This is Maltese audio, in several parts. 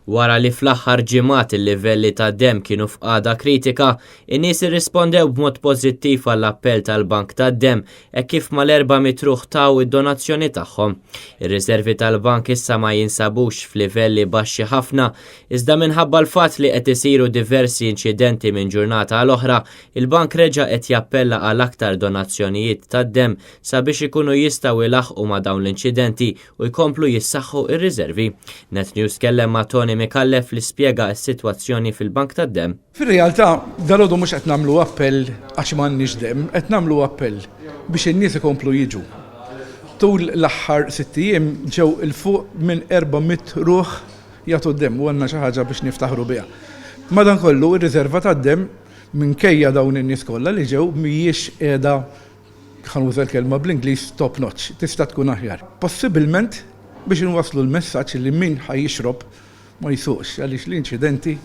Wara li fl-aħħar ġimgħat il-livelli ta' dem kienu f'qagħda kritika, in-nies irrispondew b'mod pożittiv għall-appell tal-Bank tad-Dem hekk kif mal-400 ruħ taw id-donazzjoni tagħhom. Ir-riservi tal-bank issa ma jinsabux f'livelli baxxi ħafna, iżda minħabba l-fatt li qed isiru diversi inċidenti minn ġurnata għal oħra, il-bank reġa' qed jappella għal aktar donazzjonijiet tad-dem sabiex ikunu jistgħu ilaħqu ma' dawn l-inċidenti u jkomplu jissaħħu ir-riservi. Net News kellem ma' Tony Mikallef li spjega s-sitwazzjoni fil-Bank tad-Dem. Fir-realtà dalodu mhux qed nagħmlu appell għax m'għandniex dem, qed nagħmlu appell biex in-nies ikomplu jiġu. Tul l-aħħar 6 ijiem ġew il-fuq minn 400 ruħ jagħtu d-dem u għandna xi ħaġa biex niftaħru biha. Madankollu ir-riserva tad-dem minkejja dawn in-nies kollha li ġew mhijiex qiegħda ħanuża l-kelma bl-Ingliż top notch, tista' tkun aħjar. Possibilment biex inwasslu l-messaġġ li min ħajjixrob ma jisuqx għaliex l-inċidenti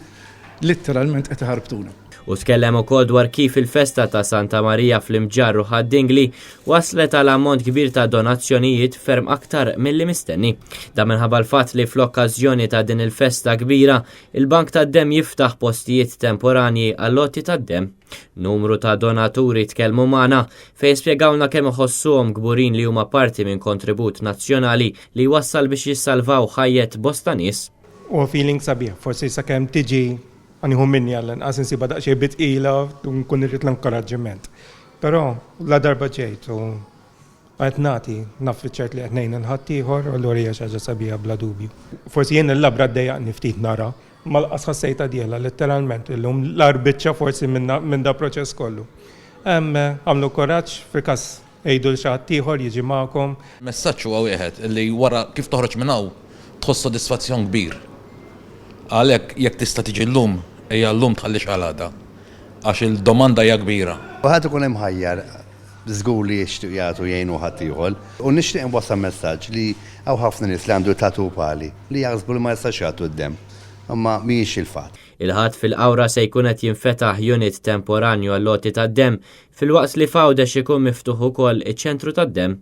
litteralment qed iħarbtuna. U tkellem ukoll dwar kif il-festa ta' Santa Marija fl-Imġarru ħad-Dingli waslet għal ammont kbir ta' donazzjonijiet ferm aktar milli mistenni. Da minħabba l-fatt li fl-okkażjoni ta' din il-festa kbira, il-Bank tad-Dem jiftaħ postijiet temporanji għall-lotti tad-Dem. Numru ta' donaturi tkellmu magħna fejn spjegawna kemm iħossuhom kburin li huma parti minn kontribut nazzjonali li wassal biex jissalvaw ħajjet bosta nies. U feeling sabiħ, forsi sakemm tiġi għaniħu minni għall-inqas insiba daqsxejn bitqila u nkun irrid l-inkoraġġiment. Però la darba ġejt u qed nagħti naf fiċ-ċert li qed ngħin inħadd ieħor u allura hija xi ħaġa sabiħa bla dubju. Forsi jien il-labra ddejjaqni ftit nara, mal-qas ħassejta diela letteralment illum l-arbiċċa forsi minn da proċess kollu. Għamlu koraġġ fil-każ ngħidu l xi ħadd ieħor jiġi magħkom. Messaġġ huwa wieħed li wara kif toħroġ minn hawn tħoss sodisfazzjon kbir. Għalhekk jekk tista' tiġi llum ejja llum tħallix għal għada għax il-domanda hija kbira. Ħadd ikun hemm ħajjar żgur li jixtieq jagħtu jgħinu ħadd ieħor u nixtieq inwassal messaġġ li hawn ħafna nies li għandu tatu pali li jaħsbu li ma jistax jagħtu d-dem. Imma mhijiex il-fatt. Il-ħadd fil-Qawra se jkun qed jinfetaħ unit temporanju għall-lotti tad-Dem filwaqt li f'Għawdex ikun miftuħ ukoll iċ-ċentru tad-Dem.